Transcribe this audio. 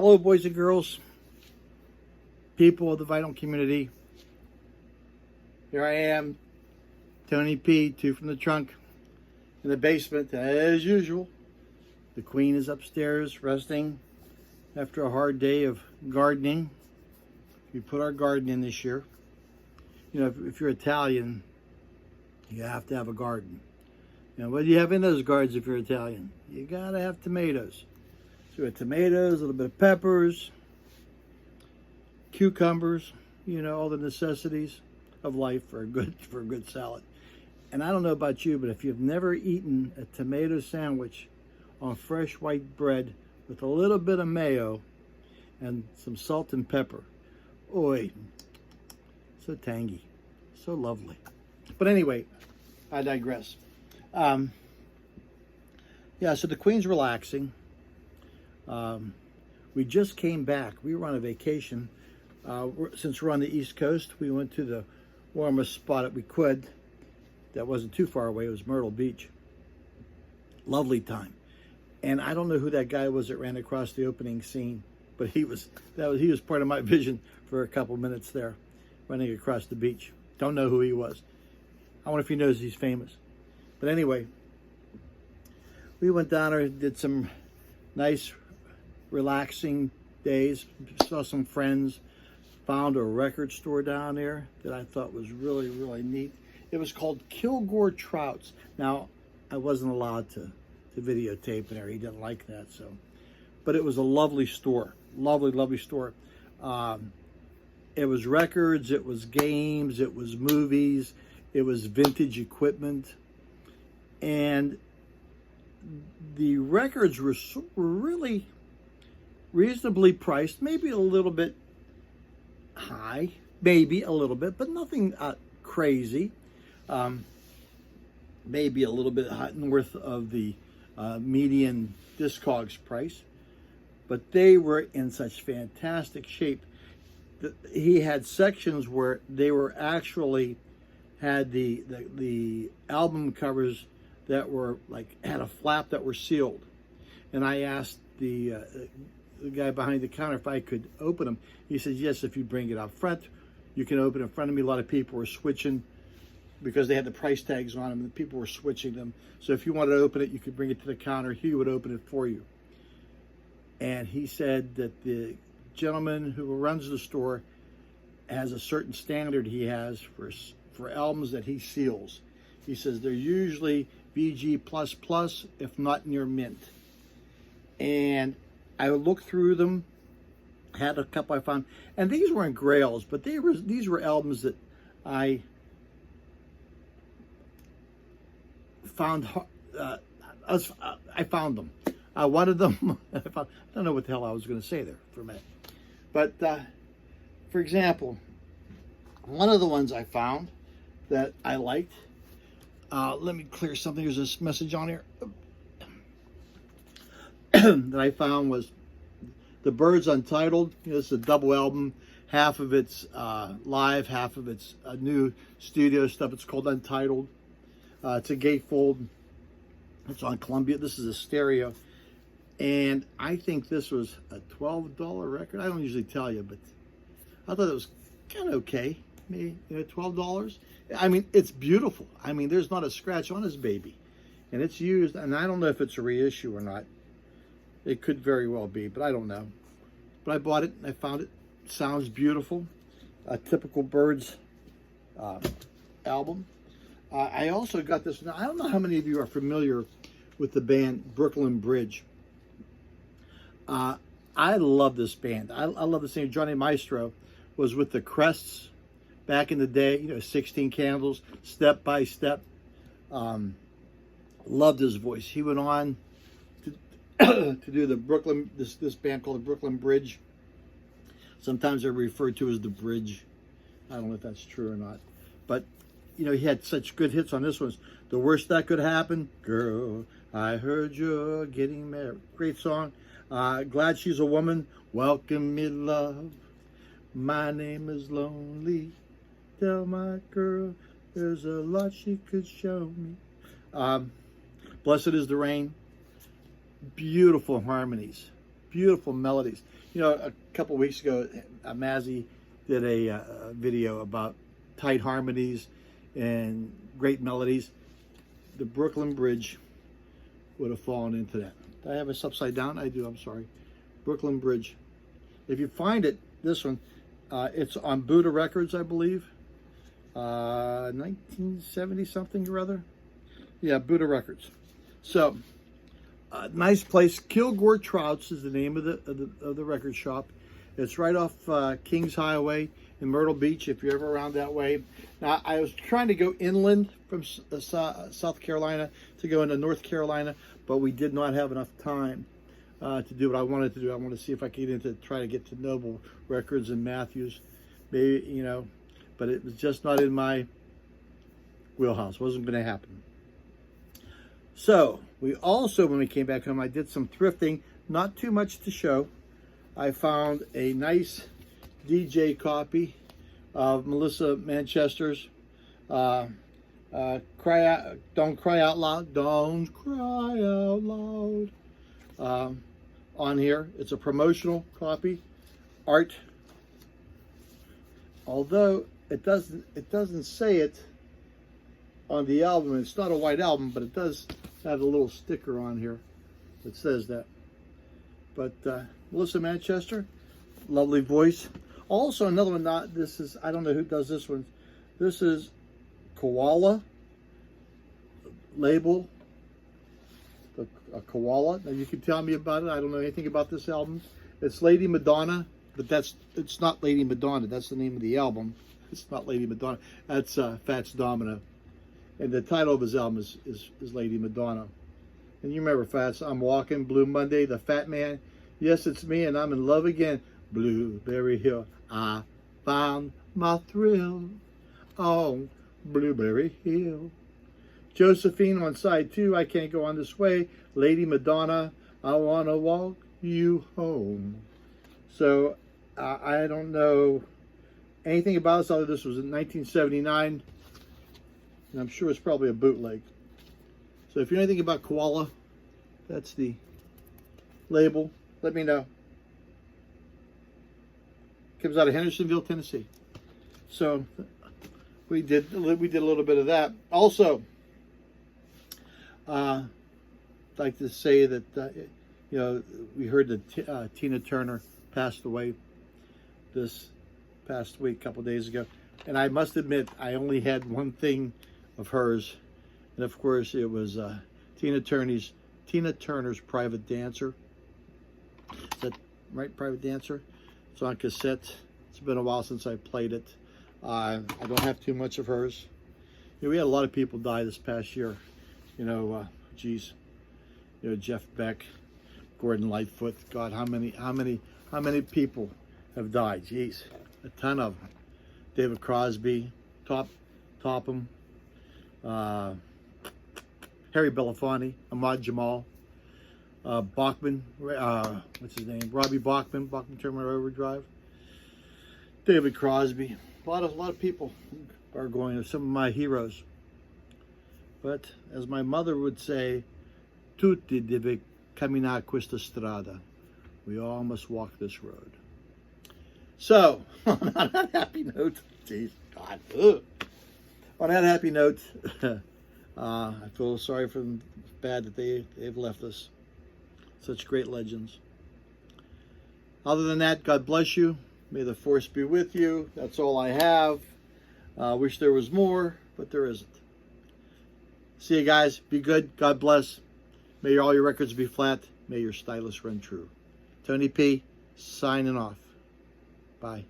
Hello, boys and girls, people of the vinyl community. Here I am, Tony P, two from the trunk, in the basement, as usual. The Queen is upstairs resting after a hard day of gardening. We put our garden in this year. You know, if you're Italian, you have to have a garden. You know, what do you have in those gardens if you're Italian? You gotta have tomatoes. So we have tomatoes, a little bit of peppers, cucumbers, you know, all the necessities of life for a good salad. And I don't know about you, but if you've never eaten a tomato sandwich on fresh white bread with a little bit of mayo and some salt and pepper, oi, so tangy, so lovely. But anyway, I digress. Yeah, so the Queen's relaxing. We just came back. We were on a vacation. Since we're on the East Coast, we went to the warmest spot that we could. That wasn't too far away. It was Myrtle Beach. Lovely time. And I don't know who that guy was that ran across the opening scene, but he was part of my vision for a couple minutes there, running across the beach. Don't know who he was. I wonder if he knows he's famous. But anyway, we went down there, did some nice, relaxing days, saw some friends, found a record store down there that I thought was really, really neat. It was called Kilgore Trouts. Now, I wasn't allowed to videotape there. He didn't like that, so. But it was a lovely store. Lovely, lovely store. It was records, it was games, it was movies, it was vintage equipment. And the records were really reasonably priced, maybe a little bit high, maybe a little bit, but nothing crazy. Maybe a little bit worth of the median Discogs price, but they were in such fantastic shape that he had sections where they were actually had the album covers that were had a flap that were sealed. And I asked the guy behind the counter if I could open them. He says, yes, if you bring it up front, you can open it in front of me. A lot of people were switching because they had the price tags on them, and the people were switching them. So if you wanted to open it, you could bring it to the counter. He would open it for you. And he said that the gentleman who runs the store has a certain standard he has for albums that he seals. He says they're usually VG++, if not near mint. And I looked through them, had a couple I found, and these weren't grails, but these were albums that I found. I found them. I wanted them. I don't know what the hell I was going to say there for a minute. But for example, one of the ones I found that I liked. Let me clear something. There's this message on here that I found was The Byrds Untitled. You know, it's a double album. Half of it's live, half of it's new studio stuff. It's called Untitled. It's a gatefold. It's on Columbia. This is a stereo. And I think this was a $12 record. I don't usually tell you, but I thought it was kind of okay. Maybe, you know, $12. I mean, it's beautiful. I mean, there's not a scratch on this baby. And it's used, and I don't know if it's a reissue or not. It could very well be, but I don't know. But I bought it, and I found it. Sounds beautiful. A typical Byrds album. I also got this. Now, I don't know how many of you are familiar with the band Brooklyn Bridge. I love this band. I love the singer. Johnny Maestro was with the Crests back in the day. You know, 16 Candles, Step by Step. Loved his voice. He went on to do the Brooklyn, this band called the Brooklyn Bridge. Sometimes they're referred to as the Bridge. I don't know if that's true or not. But, you know, he had such good hits on this one. The Worst That Could Happen, Girl, I Heard You're Getting Married. Great song. Glad She's a Woman, Welcome Me Love, My Name is Lonely, Tell My Girl There's a Lot She Could Show Me. Blessed is the Rain. Beautiful harmonies. beautiful melodies. You know, a couple weeks ago, Mazzy did a video about tight harmonies and great melodies. The Brooklyn Bridge would have fallen into that. Did I have this upside down? I do, I'm sorry. Brooklyn Bridge. If you find it, this one, it's on Buddha Records, I believe. 1970 something or other. Yeah, Buddha Records. So, nice place. Kilgore Trouts is the name of the record shop. It's right off Kings Highway in Myrtle Beach, if you're ever around that way. Now, I was trying to go inland from South Carolina to go into North Carolina, but we did not have enough time to do what I wanted to do. I want to see if I could get into, try to get to Noble Records and Matthews, maybe, you know, but it was just not in my wheelhouse. Wasn't going to happen. So we also, when we came back home, I did some thrifting. Not too much to show. I found a nice DJ copy of Melissa Manchester's Don't Cry Out Loud. Don't Cry Out Loud. On here, it's a promotional copy. Art. Although it doesn't say it on the album. It's not a white album, but it does have a little sticker on here that says that. But Melissa Manchester, lovely voice. Also another one, I don't know who does this one. This is Koala label. A Koala. Now you can tell me about it. I don't know anything about this album. It's Lady Madonna, but it's not Lady Madonna. That's the name of the album. It's not Lady Madonna. That's Fats Domino. And the title of his album is Lady Madonna. And you remember Fats, I'm Walking, Blue Monday, The Fat Man. Yes, it's me, and I'm in love again. Blueberry Hill, I found my thrill on Blueberry Hill. Josephine on side 2, I can't go on this way. Lady Madonna, I want to walk you home. So I don't know anything about this other. This was in 1979. And I'm sure it's probably a bootleg. So if you know anything about Koala, that's the label. Let me know. Comes out of Hendersonville, Tennessee. So we did a little bit of that. Also, I'd like to say that you know, we heard that Tina Turner passed away this past week, a couple days ago, and I must admit I only had one thing of hers, and of course it was Tina Turner's Private Dancer. Is that right? Private Dancer. It's on cassette. It's been a while since I played it. I don't have too much of hers. You know, we had a lot of people die this past year. You know, geez, you know, Jeff Beck, Gordon Lightfoot. God, how many people have died? Jeez, a ton of them. David Crosby, Topham, Harry Belafonte, Ahmad Jamal, Bachman, what's his name? Robbie Bachman, Terminator Overdrive, David Crosby. A lot of people are going to some of my heroes. But as my mother would say, tutti deve camminare questa strada. We all must walk this road. So, on that happy note, geez, God, on that happy note, I feel sorry for them, bad that they've left us. Such great legends. Other than that, God bless you. May the force be with you. That's all I have. Wish there was more, but there isn't. See you guys. Be good. God bless. May all your records be flat. May your stylus run true. Tony P. signing off. Bye.